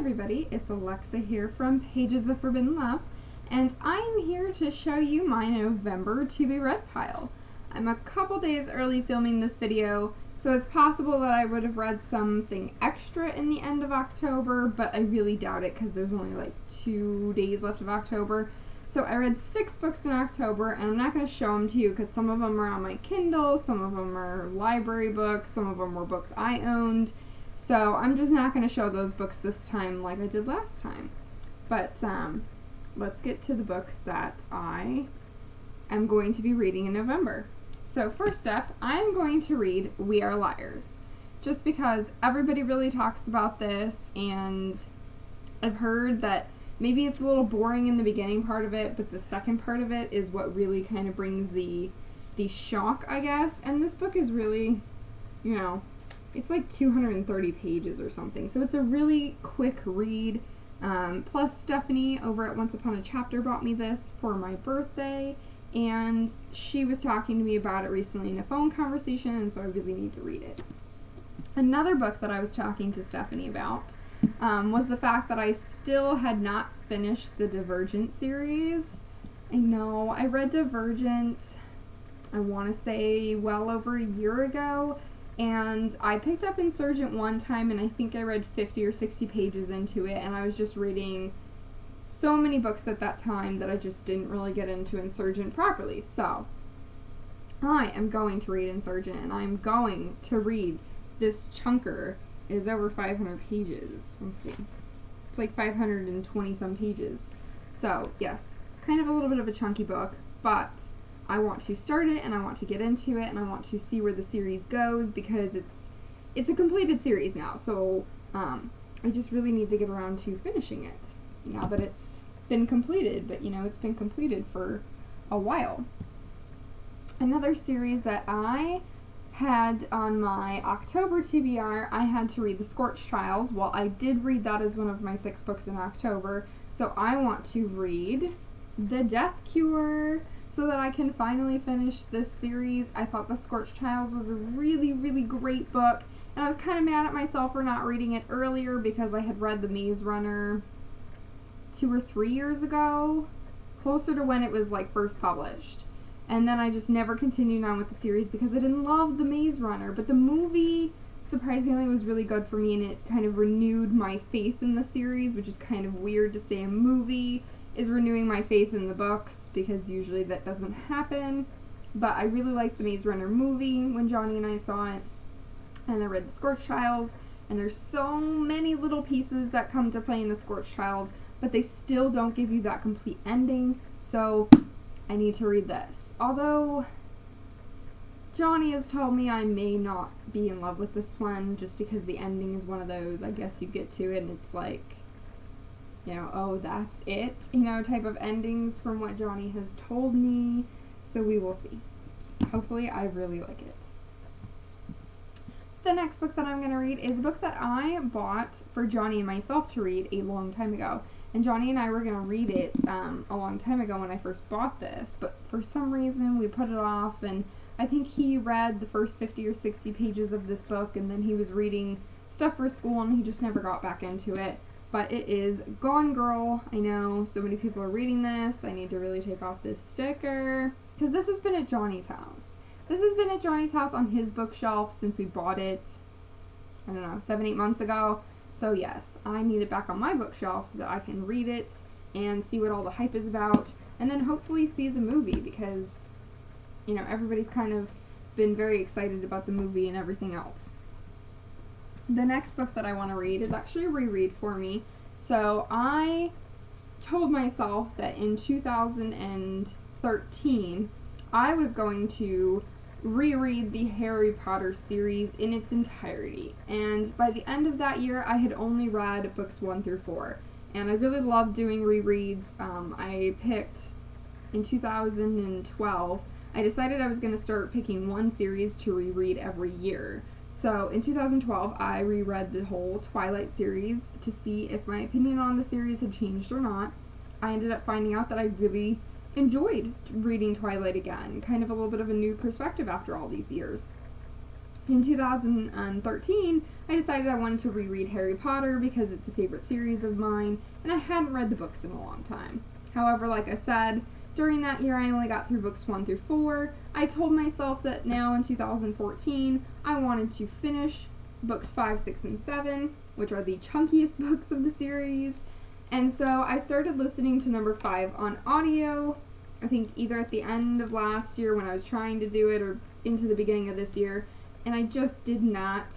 everybody, it's Alexa here from Pages of Forbidden Love, and I am here to show you my November to be read pile. I'm a couple days early filming this video, so it's possible that I would have read something extra in the end of October, but I really doubt it because there's only like 2 days left of October. So I read 6 books in October, and I'm not going to show them to you because some of them are on my Kindle, some of them are library books, some of them were books I owned. So I'm just not going to show those books this time like I did last time. But let's get to the books that I am going to be reading in November. So first up, I'm going to read We Are Liars. Just because everybody really talks about this, and I've heard that maybe it's a little boring in the beginning part of it, but the second part of it is what really kind of brings the shock, I guess. And this book is really, it's like 230 pages or something, so it's a really quick read. Plus Stephanie over at Once Upon a Chapter bought me this for my birthday, and she was talking to me about it recently in a phone conversation, and so I really need to read it. Another book that I was talking to Stephanie about was the fact that I still had not finished the Divergent series. I know, I read Divergent, I want to say well over a year ago, and I picked up Insurgent one time, and I think I read 50 or 60 pages into it, and I was just reading so many books at that time that I just didn't really get into Insurgent properly. So I am going to read Insurgent, and I'm going to read this chunker. It is over 500 pages. Let's see. It's like 520 some pages. So yes, kind of a little bit of a chunky book, but I want to start it, and I want to get into it, and I want to see where the series goes, because it's a completed series now, so I just really need to get around to finishing it now that it's been completed, but it's been completed for a while. Another series that I had on my October TBR, I had to read The Scorched Trials. Well, I did read that as one of my 6 books in October, so I want to read The Death Cure, so that I can finally finish this series. I thought The Scorched Trials was a really, really great book, and I was kind of mad at myself for not reading it earlier because I had read The Maze Runner 2 or 3 years ago, closer to when it was like first published. And then I just never continued on with the series because I didn't love The Maze Runner, but the movie surprisingly was really good for me, and it kind of renewed my faith in the series, which is kind of weird to say a movie is renewing my faith in the books, because usually that doesn't happen. But I really liked the Maze Runner movie when Johnny and I saw it, and I read The Scorched Trials, and there's so many little pieces that come to play in The Scorched Trials, but they still don't give you that complete ending, so I need to read this. Although Johnny has told me I may not be in love with this one, just because the ending is one of those, I guess you get to it and it's like, oh, that's it, type of endings from what Johnny has told me. So we will see. Hopefully I really like it. The next book that I'm going to read is a book that I bought for Johnny and myself to read a long time ago. And Johnny and I were going to read it a long time ago when I first bought this, but for some reason we put it off, and I think he read the first 50 or 60 pages of this book, and then he was reading stuff for school, and he just never got back into it. But it is Gone Girl. I know so many people are reading this. I need to really take off this sticker, because this has been at Johnny's house. This has been at Johnny's house on his bookshelf since we bought it, 7-8 months ago. So yes, I need it back on my bookshelf so that I can read it and see what all the hype is about, and then hopefully see the movie, because, everybody's kind of been very excited about the movie and everything else. The next book that I want to read is actually a reread for me. So I told myself that in 2013 I was going to reread the Harry Potter series in its entirety. And by the end of that year, I had only read books 1 through 4. And I really love doing rereads. I picked, in 2012, I decided I was going to start picking one series to reread every year. So in 2012, I reread the whole Twilight series to see if my opinion on the series had changed or not. I ended up finding out that I really enjoyed reading Twilight again, kind of a little bit of a new perspective after all these years. In 2013, I decided I wanted to reread Harry Potter because it's a favorite series of mine, and I hadn't read the books in a long time. However, like I said, during that year I only got through books 1 through 4. I told myself that now in 2014, I wanted to finish books 5, 6, and 7, which are the chunkiest books of the series. And so I started listening to number 5 on audio, I think either at the end of last year when I was trying to do it or into the beginning of this year, and I just did not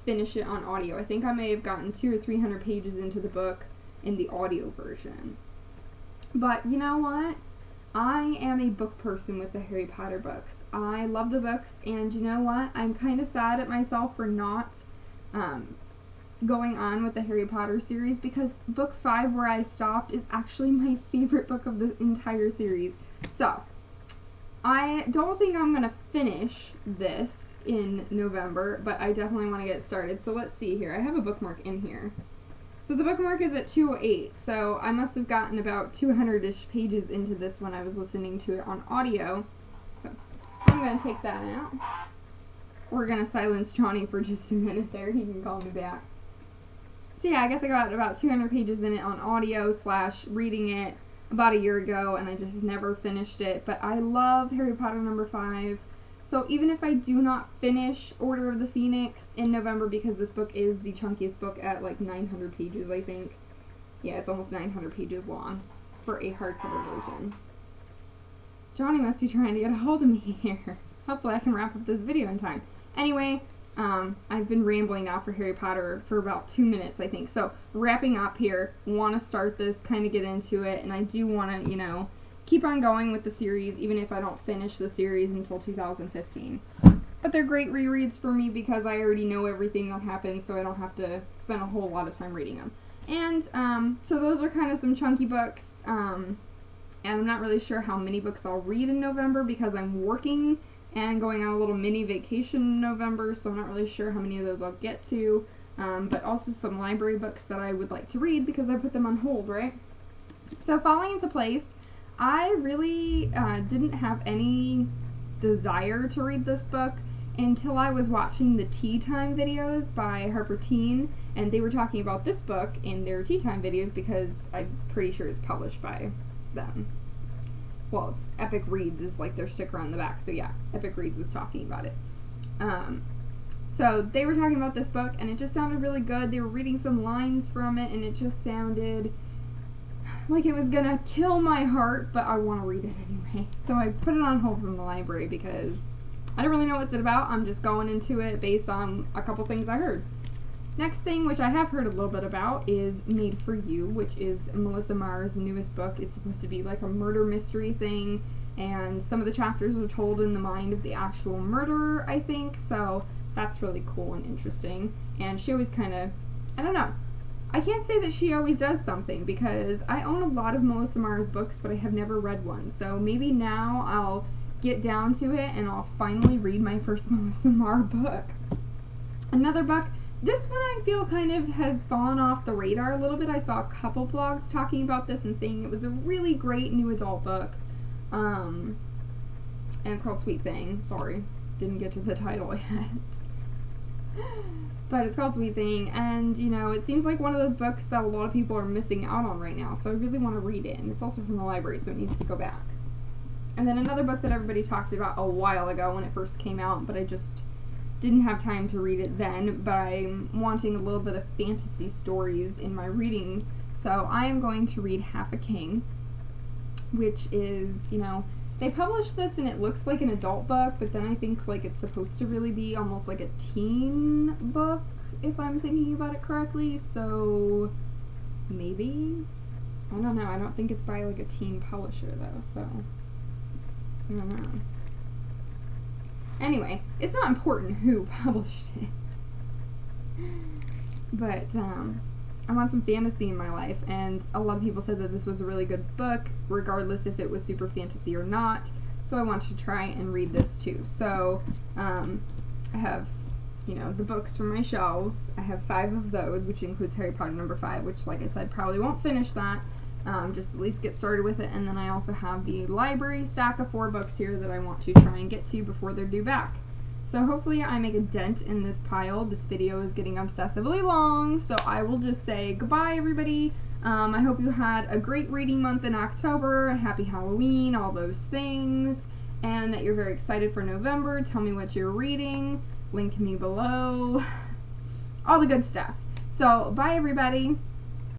finish it on audio. I think I may have gotten 200 or 300 pages into the book in the audio version. But you know what? I am a book person with the Harry Potter books. I love the books, and you know what? I'm kind of sad at myself for not going on with the Harry Potter series, because book 5, where I stopped, is actually my favorite book of the entire series. So, I don't think I'm going to finish this in November, but I definitely want to get started. So let's see here. I have a bookmark in here. So the bookmark is at 208, so I must have gotten about 200-ish pages into this when I was listening to it on audio. So I'm going to take that out. We're going to silence Johnny for just a minute there. He can call me back. So yeah, I guess I got about 200 pages in it on audio / reading it about a year ago, and I just never finished it. But I love Harry Potter number 5. So even if I do not finish Order of the Phoenix in November, because this book is the chunkiest book at like 900 pages, I think. Yeah, it's almost 900 pages long for a hardcover version. Johnny must be trying to get a hold of me here. Hopefully I can wrap up this video in time. Anyway, I've been rambling now for Harry Potter for about 2 minutes, I think. So, wrapping up here, want to start this, kind of get into it, and I do want to, you know, keep on going with the series, even if I don't finish the series until 2015. But they're great rereads for me because I already know everything that happens, so I don't have to spend a whole lot of time reading them. And, so those are kind of some chunky books, and I'm not really sure how many books I'll read in November because I'm working and going on a little mini vacation in November, so I'm not really sure how many of those I'll get to, but also some library books that I would like to read because I put them on hold, right? So Falling Into Place, I really didn't have any desire to read this book until I was watching the Tea Time videos by Harper Teen, and they were talking about this book in their Tea Time videos because I'm pretty sure it's published by them. Well, it's Epic Reads is like their sticker on the back, so yeah, Epic Reads was talking about it. So they were talking about this book, and it just sounded really good. They were reading some lines from it, and it just sounded like it was gonna kill my heart, but I want to read it anyway. So I put it on hold from the library because I don't really know what it's about. I'm just going into it based on a couple things I heard. Next thing, which I have heard a little bit about, is Made for You, which is Melissa Marr's newest book. It's supposed to be like a murder mystery thing, and some of the chapters are told in the mind of the actual murderer, I think, so that's really cool and interesting. And she always kind of, I don't know, I can't say that she always does something, because I own a lot of Melissa Marr's books, but I have never read one, so maybe now I'll get down to it and I'll finally read my first Melissa Marr book. Another book, this one I feel kind of has fallen off the radar a little bit. I saw a couple blogs talking about this and saying it was a really great new adult book. And it's called Sweet Thing. Sorry, didn't get to the title yet. But it's called Sweet Thing, and, you know, it seems like one of those books that a lot of people are missing out on right now, so I really want to read it, and it's also from the library, so it needs to go back. And then another book that everybody talked about a while ago when it first came out, but I just didn't have time to read it then, but I'm wanting a little bit of fantasy stories in my reading, so I am going to read Half a King, which is, you know, they published this and it looks like an adult book, but then I think like it's supposed to really be almost like a teen book, if I'm thinking about it correctly, so maybe? I don't know, I don't think it's by like a teen publisher though, so I don't know. Anyway, it's not important who published it. But, I want some fantasy in my life, and a lot of people said that this was a really good book, regardless if it was super fantasy or not, so I want to try and read this too. So, I have, you know, the books from my shelves. I have 5 of those, which includes Harry Potter number 5, which, like I said, probably won't finish that. Just at least get started with it, and then I also have the library stack of 4 books here that I want to try and get to before they're due back. So hopefully I make a dent in this pile. This video is getting obsessively long, so I will just say goodbye, everybody. I hope you had a great reading month in October, happy Halloween, all those things, and that you're very excited for November. Tell me what you're reading, link me below, all the good stuff. So bye, everybody.